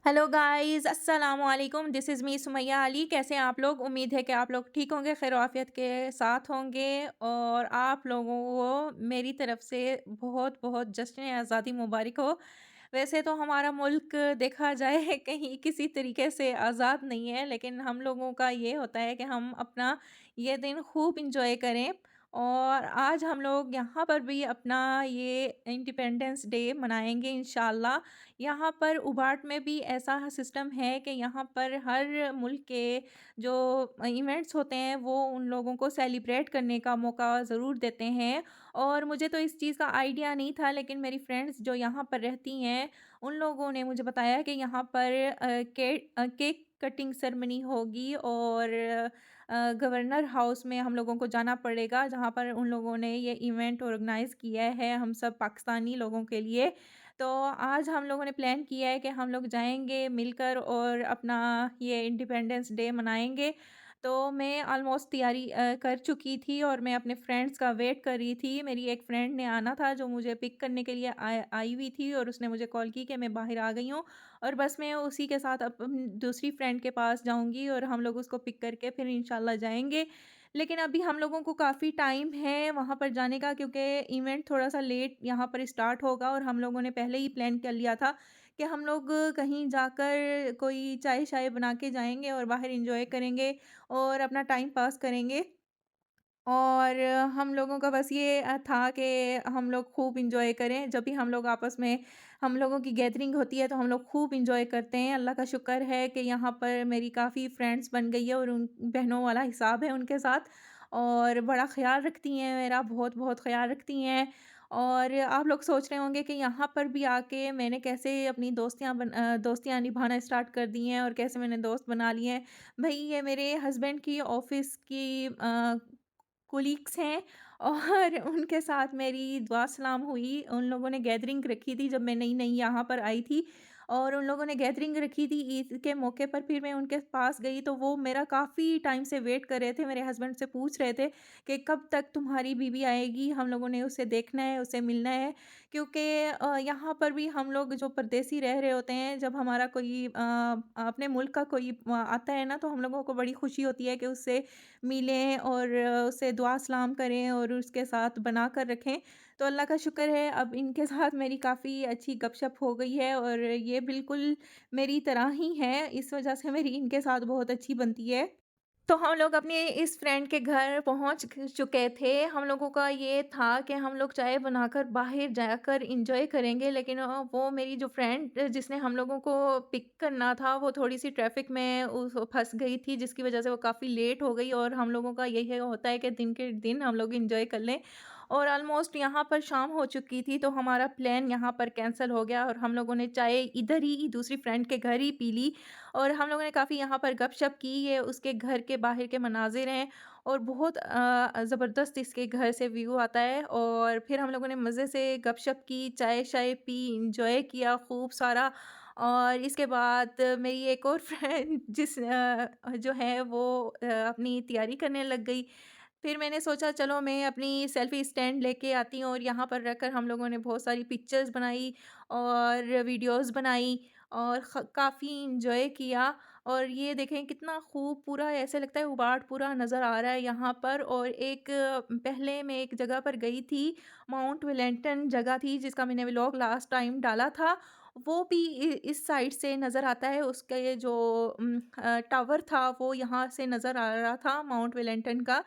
Hello guys अस्सलाम वालेकुम this is me Sumaiya Ali. कैसे हैं आप लोग? उम्मीद है कि आप लोग ठीक होंगे, खैर आफियत के साथ होंगे। और आप लोगों को मेरी तरफ से बहुत बहुत जश्न आज़ादी मुबारक हो। वैसे तो हमारा मुल्क देखा जाए कहीं किसी तरीके से आज़ाद नहीं है, लेकिन हम लोगों का ये होता है कि हम अपना ये दिन खूब इंजॉय करें। और आज हम लोग यहाँ पर भी अपना ये इंडिपेंडेंस डे मनाएंगे इंशाल्लाह। यहाँ पर उबाट में भी ऐसा सिस्टम है कि यहाँ पर हर मुल्क के जो इवेंट्स होते हैं वो उन लोगों को सेलिब्रेट करने का मौका ज़रूर देते हैं। और मुझे तो इस चीज़ का आइडिया नहीं था, लेकिन मेरी फ्रेंड्स जो यहाँ पर रहती हैं उन लोगों ने मुझे बताया कि यहाँ पर केक कटिंग सेरेमनी होगी। और गवर्नर हाउस में हम लोगों को जाना पड़ेगा, जहाँ पर उन लोगों ने ये इवेंट ऑर्गेनाइज़ किया है हम सब पाकिस्तानी लोगों के लिए। तो आज हम लोगों ने प्लान किया है कि हम लोग जाएँगे मिलकर और अपना ये इंडिपेंडेंस डे मनाएँगे। तो मैं ऑलमोस्ट तैयारी कर चुकी थी और मैं अपने फ्रेंड्स का वेट कर रही थी। मेरी एक फ्रेंड ने आना था जो मुझे पिक करने के लिए आई हुई थी, और उसने मुझे कॉल की कि मैं बाहर आ गई हूँ। और बस मैं उसी के साथ अब दूसरी फ्रेंड के पास जाऊँगी और हम लोग उसको पिक करके फिर इंशाल्लाह जाएँगे। लेकिन अभी हम लोगों को काफ़ी टाइम है वहाँ पर जाने का, क्योंकि इवेंट थोड़ा-सा लेट यहाँ पर स्टार्ट होगा और हम लोगों ने पहले ही प्लान कर लिया था कि हम लोग कहीं जाकर कोई चाय-शाय बना के जाएँगे और बाहर एन्जॉय करेंगे और अपना टाइम पास करेंगे। और हम लोगों का बस ये था कि हम लोग खूब एन्जॉय करें। जब भी हम लोग आपस में हम लोगों की गैदरिंग होती है तो हम लोग खूब एन्जॉय करते हैं। अल्लाह का शुक्र है कि यहाँ पर मेरी काफ़ी फ्रेंड्स बन गई है और उन बहनों वाला हिसाब है उनके साथ, और बड़ा ख़्याल रखती हैं मेरा, बहुत-बहुत ख़्याल रखती हैं। और आप लोग सोच रहे होंगे कि यहाँ पर भी आके मैंने कैसे अपनी दोस्तियाँ निभाना स्टार्ट कर दी हैं और कैसे मैंने दोस्त बना लिए हैं। भई ये मेरे हस्बैंड की ऑफ़िस की कोलीग्स हैं और उनके साथ मेरी दुआ सलाम हुई। उन लोगों ने गैदरिंग रखी थी जब मैं नई-नई यहाँ पर आई थी, और उन लोगों ने गैदरिंग रखी थी ईद के मौके पर। फिर मैं उनके पास गई तो वो मेरा काफ़ी टाइम से वेट कर रहे थे। मेरे हस्बैंड से पूछ रहे थे कि कब तक तुम्हारी बीवी आएगी? हम लोगों ने उसे देखना है, उसे मिलना है। क्योंकि यहाँ पर भी हम लोग जो परदेसी रह रहे होते हैं, जब हमारा कोई अपने मुल्क का कोई आता है ना, तो हम लोगों को बड़ी खुशी होती है कि उससे मिलें और उससे दुआ सलाम करें और उसके साथ बनाकर रखें। तो अल्लाह का शुक्र है अब इनके साथ मेरी काफ़ी अच्छी गपशप हो गई है, और ये बिल्कुल मेरी तरह ही हैं, इस वज़ह से मेरी इनके साथ बहुत अच्छी बनती है। तो हम लोग अपने इस फ्रेंड के घर पहुँच चुके थे। हम लोगों का ये था कि हम लोग चाय बनाकर बाहर जाकर एन्जॉय करेंगे, लेकिन वो मेरी जो फ्रेंड जिसने हम लोगों को पिक करना था, वो थोड़ी-सी ट्रैफ़िक में फँस गई थी, जिसकी वज़ह से वो काफ़ी लेट हो गई। और हम लोगों का यही होता है कि दिन के दिन हम लोग एन्जॉय कर लें। और ऑलमोस्ट यहाँ पर शाम हो चुकी थी, तो हमारा प्लान यहाँ पर कैंसल हो गया और हम लोगों ने चाय इधर ही दूसरी फ्रेंड के घर ही पी ली। और हम लोगों ने काफ़ी यहाँ पर गपशप की। ये उसके घर के बाहर के मनाज़िर हैं और बहुत ज़बरदस्त इसके घर से व्यू आता है। और फिर हम लोगों ने मज़े से गपशप की, चाय-शाय पी, एन्जॉय किया खूब सारा। और इसके बाद मेरी एक और फ्रेंड जो है वो अपनी तैयारी करने लग गई। फिर मैंने सोचा चलो मैं अपनी सेल्फ़ी स्टैंड लेके आती हूँ, और यहाँ पर रखकर हम लोगों ने बहुत सारी पिक्चर्स बनाई और वीडियोज़ बनाई और काफ़ी एन्जॉय किया। और ये देखें कितना खूब पूरा ऐसे लगता है उबाड़ पूरा नज़र आ रहा है यहाँ पर। और एक पहले मैं एक जगह पर गई थी, माउंट वेलेंटन जगह थी जिसका मैंने व्लॉग लास्ट टाइम डाला था। वो भी इस साइड से नज़र आता है, उसके जो टावर था वो यहाँ से नज़र आ रहा था माउंट वेलेंटन का।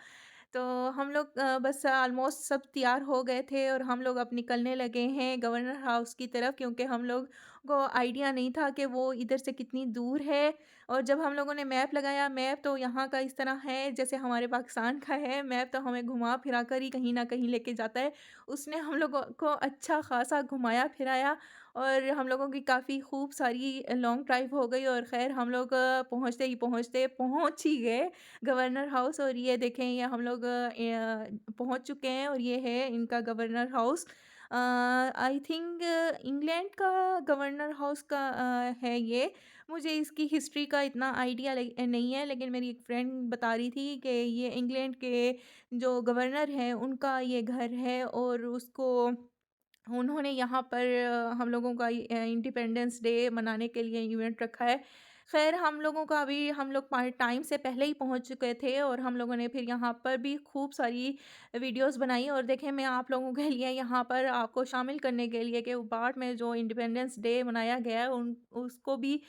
तो हम लोग बस ऑलमोस्ट सब तैयार हो गए थे और हम लोग अब निकलने लगे हैं गवर्नर हाउस की तरफ, क्योंकि हम लोग को आइडिया नहीं था कि वो इधर से कितनी दूर है। और जब हम लोगों ने मैप लगाया, मैप तो यहाँ का इस तरह है जैसे हमारे पाकिस्तान का है। मैप तो हमें घुमा फिरा कर ही कहीं ना कहीं लेके जाता है। उसने हम लोगों को अच्छा खासा घुमाया फिराया, और हम लोगों की काफ़ी खूब सारी लॉन्ग ड्राइव हो गई। और खैर हम लोग पहुँचते पहुँच ही गए गवर्नर हाउस। और ये देखें ये हम लोग पहुँच चुके हैं और ये है इनका governor house. I think England का गवर्नर हाउस का है ये। मुझे इसकी हिस्ट्री का इतना आइडिया नहीं है, लेकिन मेरी एक फ्रेंड बता रही थी कि ये इंग्लैंड के जो गवर्नर हैं उनका ये घर है, और उसको उन्होंने यहाँ पर हम लोगों का इंडिपेंडेंस डे मनाने के लिए इवेंट रखा है। ख़ैर हम लोगों का अभी हम लोग टाइम से पहले ही पहुँच चुके थे और हम लोगों ने फिर यहाँ पर भी खूब सारी वीडियोज़ बनाई और देखें मैं आप लोगों के लिए यहाँ पर आपको शामिल करने के लिए कि उबाड़ में जो इंडिपेंडेंस डे मनाया गया है उन उसको भी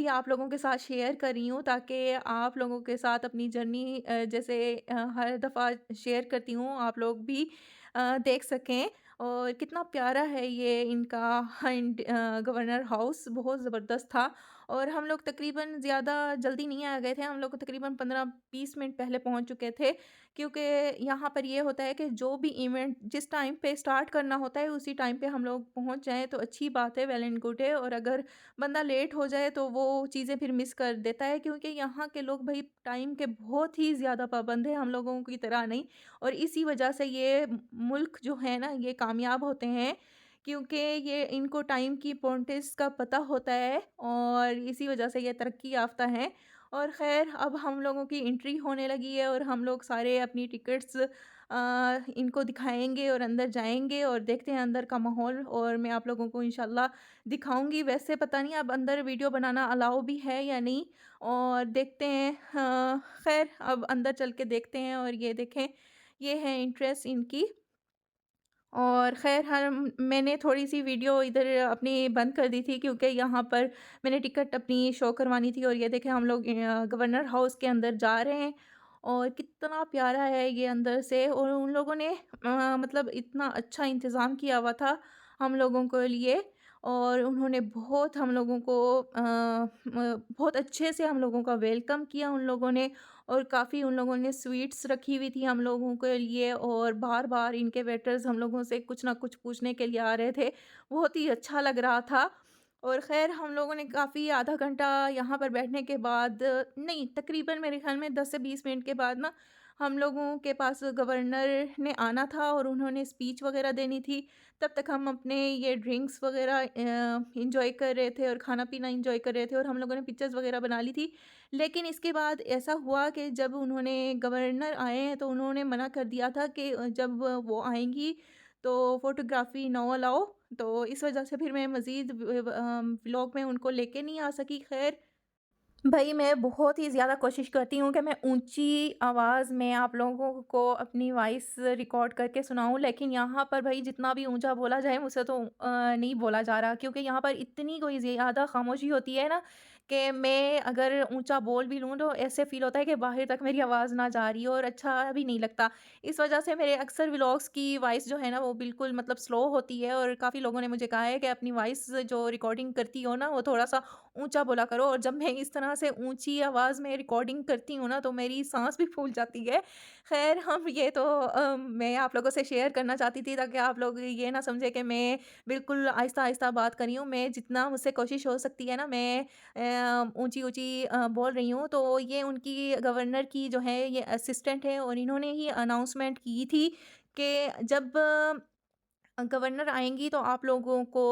आप लोगों के साथ शेयर कर रही हूँ ताकि आप लोगों के साथ अपनी जर्नी जैसे हर दफ़ा शेयर करती हूँ आप लोग भी देख सकें। और कितना प्यारा है ये इनका गवर्नर हाउस बहुत ज़बरदस्त था और हम लोग तकरीबन ज़्यादा जल्दी नहीं आ गए थे, हम लोग तकरीबन 15-20 मिनट पहले पहुंच चुके थे क्योंकि यहाँ पर ये होता है कि जो भी इवेंट जिस टाइम पे स्टार्ट करना होता है उसी टाइम पे हम लोग पहुंच जाएं तो अच्छी बात है, वेल एंड गुड है। और अगर बंदा लेट हो जाए तो वो चीज़ें फिर मिस कर देता है क्योंकि यहाँ के लोग भाई टाइम के बहुत ही ज़्यादा पाबंद है, हम लोगों की तरह नहीं। और इसी वजह से ये मुल्क जो है ना ये कामयाब होते हैं क्योंकि ये इनको टाइम की इम्पोर्टेंस का पता होता है और इसी वजह से ये तरक्की याफ्ता हैं। और ख़ैर अब हम लोगों की एंट्री होने लगी है और हम लोग सारे अपनी टिकट्स इनको दिखाएँगे और अंदर जाएँगे और देखते हैं अंदर का माहौल और मैं आप लोगों को इंशाल्लाह दिखाऊँगी। वैसे पता नहीं अब अंदर वीडियो बनाना अलाउ भी है या नहीं और देखते हैं। ख़ैर अब अंदर चल के देखते हैं और ये देखें ये है इंटरेस्ट इनकी। और ख़ैर हम मैंने थोड़ी-सी वीडियो इधर अपनी बंद कर दी थी क्योंकि यहाँ पर मैंने टिकट अपनी शो करवानी थी और ये देखें हम लोग गवर्नर हाउस के अंदर जा रहे हैं और कितना प्यारा है ये अंदर से। और उन लोगों ने मतलब इतना अच्छा इंतज़ाम किया हुआ था हम लोगों के लिए और उन्होंने बहुत हम लोगों को बहुत अच्छे से हम लोगों का वेलकम किया उन लोगों ने। और काफ़ी उन लोगों ने स्वीट्स रखी हुई थी हम लोगों के लिए और बार-बार इनके वेटर्स हम लोगों से कुछ ना कुछ पूछने के लिए आ रहे थे। बहुत ही अच्छा लग रहा था। और ख़ैर हम लोगों ने काफ़ी आधा घंटा यहाँ पर बैठने के बाद नहीं तकरीबन मेरे ख़्याल में 10 से 20 मिनट के बाद ना हम लोगों के पास गवर्नर ने आना था और उन्होंने स्पीच वग़ैरह देनी थी। तब तक हम अपने ये ड्रिंक्स वग़ैरह एन्जॉय कर रहे थे और खाना-पीना एन्जॉय कर रहे थे और हम लोगों ने पिक्चर्स वग़ैरह बना ली थी। लेकिन इसके बाद ऐसा हुआ कि जब उन्होंने गवर्नर आए हैं तो उन्होंने मना कर दिया था कि जब वो आएँगी तो फ़ोटोग्राफ़ी नो अलाउ। तो इस वज़ह से फिर मैं मज़ीद व्लॉग में उनको लेके नहीं आ सकी। ख़ैर भई, मैं बहुत ही ज़्यादा कोशिश करती हूँ कि मैं ऊँची आवाज़ में आप लोगों को अपनी वॉइस रिकॉर्ड करके सुनाऊँ, लेकिन यहाँ पर भई जितना भी ऊँचा बोला जाए मुझसे तो नहीं बोला जा रहा क्योंकि यहाँ पर इतनी कोई ज़्यादा खामोशी होती है ना कि मैं अगर ऊँचा बोल भी लूँ तो ऐसे फ़ील होता है कि बाहर तक मेरी आवाज़ ना जा रही हो और अच्छा भी नहीं लगता। इस वजह से मेरे अक्सर व्लॉग्स की वॉइस जो है ना वो बिल्कुल मतलब स्लो होती है और काफ़ी लोगों ने मुझे कहा है कि अपनी वॉइस जो रिकॉर्डिंग करती हो ना वो थोड़ा-सा ऊँचा बोला करो। और जब मैं इस तरह से ऊँची आवाज़ में रिकॉर्डिंग करती हूँ ना, तो मेरी साँस भी फूल जाती है। ख़ैर हम ये तो मैं आप लोगों से शेयर करना चाहती थी ताकि आप लोग ये ना समझें कि मैं बिल्कुल आहिस्ता-आहिस्ता बात कर रही हूँ। मैं जितना मुझसे कोशिश हो सकती है ना मैं ऊँची-ऊँची बोल रही हूँ। तो ये उनकी गवर्नर की जो है ये असिस्टेंट है और इन्होंने ही अनाउंसमेंट की थी कि जब गवर्नर आएँगी तो आप लोगों को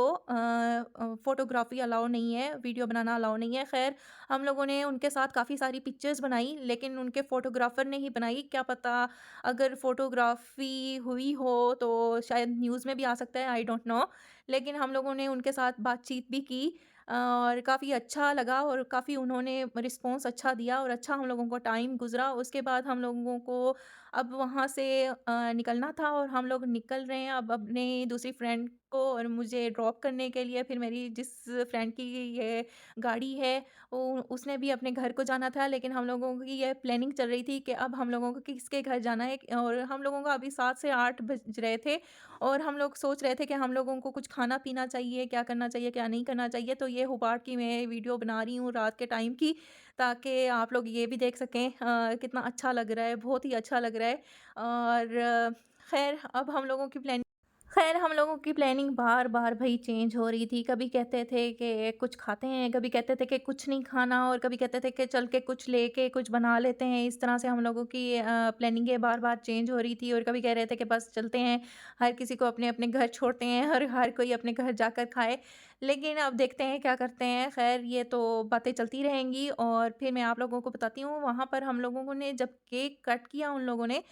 फ़ोटोग्राफ़ी अलाउ नहीं है, वीडियो बनाना अलाउ नहीं है। ख़ैर हम लोगों ने उनके साथ काफ़ी सारी पिक्चर्स बनाई, लेकिन उनके फ़ोटोग्राफ़र ने ही बनाई। क्या पता अगर फ़ोटोग्राफ़ी हुई हो तो शायद न्यूज़ में भी आ सकता है, आई डोंट नो। लेकिन हम लोगों ने उनके साथ बातचीत भी की और काफ़ी अच्छा लगा और काफ़ी उन्होंने रिस्पॉन्स अच्छा दिया और अच्छा हम लोगों को टाइम गुज़रा। उसके बाद हम लोगों को अब वहाँ से निकलना था और हम लोग निकल रहे हैं अब अपने दूसरी फ्रेंड को और मुझे ड्रॉप करने के लिए। फिर मेरी जिस फ्रेंड की ये गाड़ी है वो उसने भी अपने घर को जाना था, लेकिन हम लोगों की ये प्लानिंग चल रही थी कि अब हम लोगों को किसके घर जाना है। और हम लोगों को अभी 7 से 8 बज रहे थे और हम लोग सोच रहे थे कि हम लोगों को कुछ खाना पीना चाहिए, क्या करना चाहिए क्या नहीं करना चाहिए। तो ये हुबाट की मैं वीडियो बना रही हूँ रात के टाइम की ताकि आप लोग ये भी देख सकें कितना अच्छा लग रहा है, बहुत ही अच्छा लग रहा है। और ख़ैर अब हम लोगों की प्लानिंग बार-बार भई चेंज हो रही थी। कभी कहते थे कि कुछ खाते हैं, कभी कहते थे कि कुछ नहीं खाना और कभी कहते थे कि चल के कुछ लेके कुछ बना लेते हैं। इस तरह से हम लोगों की प्लानिंगें बार-बार चेंज हो रही थी और कभी कह रहे थे कि बस चलते हैं, हर किसी को अपने-अपने घर छोड़ते हैं, हर कोई अपने घर जाकर खाए। लेकिन अब देखते हैं क्या करते हैं। ख़ैर ये तो बातें चलती रहेंगी और फिर मैं आप लोगों को बताती हूँ, वहाँ पर हम लोगों ने जब केक कट किया उन लोगों ने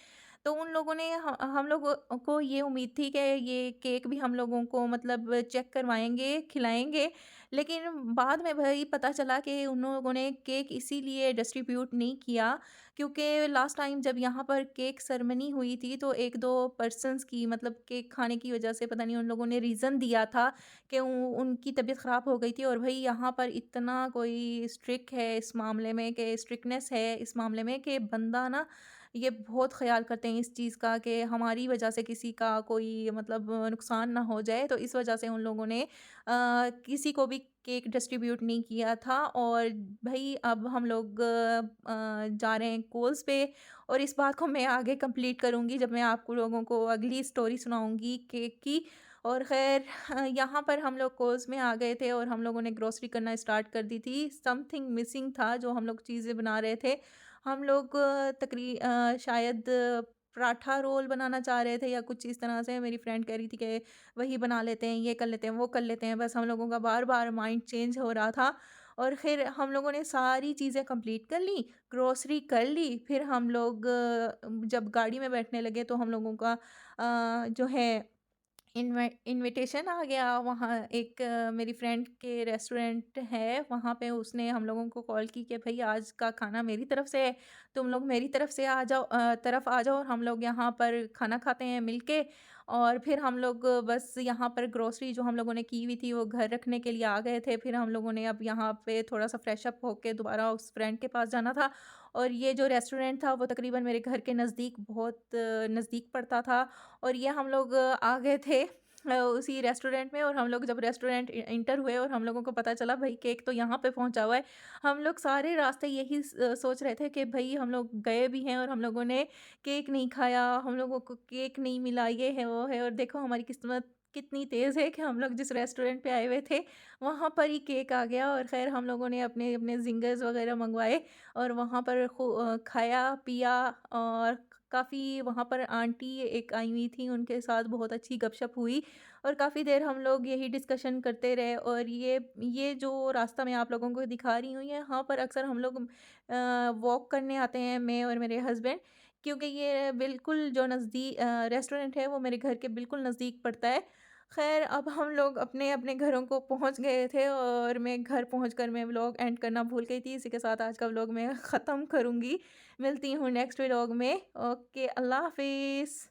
तो उन लोगों ने हम लोगों को ये उम्मीद थी कि ये केक भी हम लोगों को मतलब चेक करवाएँगे, खिलाएँगे। लेकिन बाद में भई पता चला कि उन लोगों ने केक इसीलिए डिस्ट्रीब्यूट नहीं किया क्योंकि लास्ट टाइम जब यहाँ पर केक सेरेमनी हुई थी तो 1-2 पर्सन्स की मतलब केक खाने की वज़ह से पता नहीं उन लोगों ने रीज़न दिया था कि उनकी तबीयत ख़राब हो गई थी और भई यहाँ पर इतना कोई स्ट्रिक्ट है इस मामले में कि स्ट्रिक्टनेस है इस मामले में कि बंदा ना ये बहुत ख़्याल करते हैं इस चीज़ का कि हमारी वजह से किसी का कोई मतलब नुकसान ना हो जाए। तो इस वजह से उन लोगों ने किसी को भी केक डिस्ट्रीब्यूट नहीं किया था और भई अब हम लोग जा रहे हैं कोल्स पे और इस बात को मैं आगे कंप्लीट करूँगी जब मैं आपको लोगों को अगली स्टोरी सुनाऊँगी केक की। और ख़ैर यहाँ पर हम लोग कोल्स में आ गए थे और हम लोगों ने ग्रोसरी करना स्टार्ट कर दी थी। समथिंग मिसिंग था जो हम लोग चीज़ें बना रहे थे। हम लोग शायद पराठा रोल बनाना चाह रहे थे या कुछ इस तरह से मेरी फ्रेंड कह रही थी कि वही बना लेते हैं, ये कर लेते हैं, वो कर लेते हैं। बस हम लोगों का बार-बार माइंड चेंज हो रहा था और फिर हम लोगों ने सारी चीज़ें कंप्लीट कर ली, ग्रोसरी कर ली। फिर हम लोग जब गाड़ी में बैठने लगे तो हम लोगों का जो है इनविटेशन आ गया वहाँ एक मेरी फ्रेंड के रेस्टोरेंट है वहाँ पे उसने हम लोगों को कॉल की कि भई आज का खाना मेरी तरफ से है, तुम लोग मेरी तरफ से आ जाओ तरफ आ जाओ और हम लोग यहाँ पर खाना खाते हैं मिलके। और फिर हम लोग बस यहाँ पर ग्रोसरी जो हम लोगों ने की हुई थी वो घर रखने के लिए आ गए थे। फिर हम लोगों ने अब यहाँ पे थोड़ा-सा फ्रेश अप होके दोबारा उस फ्रेंड के पास जाना था और ये जो रेस्टोरेंट था वो तकरीबन मेरे घर के नज़दीक बहुत नज़दीक पड़ता था। और ये हम लोग आ गए थे उसी रेस्टोरेंट में और हम लोग जब रेस्टोरेंट इंटर हुए और हम लोगों को पता चला भाई केक तो यहाँ पे पहुँचा हुआ है। हम लोग सारे रास्ते यही सोच रहे थे कि भई हम लोग गए भी हैं और हम लोगों ने केक नहीं खाया, हम लोगों को केक नहीं मिला, ये है, वो है और देखो हमारी किस्मत कितनी तेज़ है कि हम लोग जिस रेस्टोरेंट पे आए हुए थे, वहाँ पर ही केक आ गया और ख़ैर हम लोगों ने अपने ज़िंगर्स वग़ैरह मँगवाए और वहाँ पर खाया, पिया और काफ़ी वहाँ पर आंटी एक आई हुई थी, उनके साथ बहुत अच्छी गपशप हुई और काफ़ी देर हम लोग यही डिस्कशन करते रहे और ये जो रास्ता मैं आप लोगों को दिखा रही हूँ, यहाँ पर अक्सर हम लोग वॉक करने आते हैं, मैं और मेरे हस्बैंड क्योंकि ये बिल्कुल जो रेस्टोरेंट है, वो मेरे घर के बिल्कुल नज़दीक पड़ता है। ख़ैर अब हम लोग अपने-अपने घरों को पहुँच गए थे और मैं घर पहुँचकर मैं व्लॉग एंड करना भूल गई थी। इसी के साथ आज का व्लॉग मैं ख़त्म करूँगी। मिलती हूँ नेक्स्ट व्लॉग में। ओके, अल्लाह हाफ़िज़।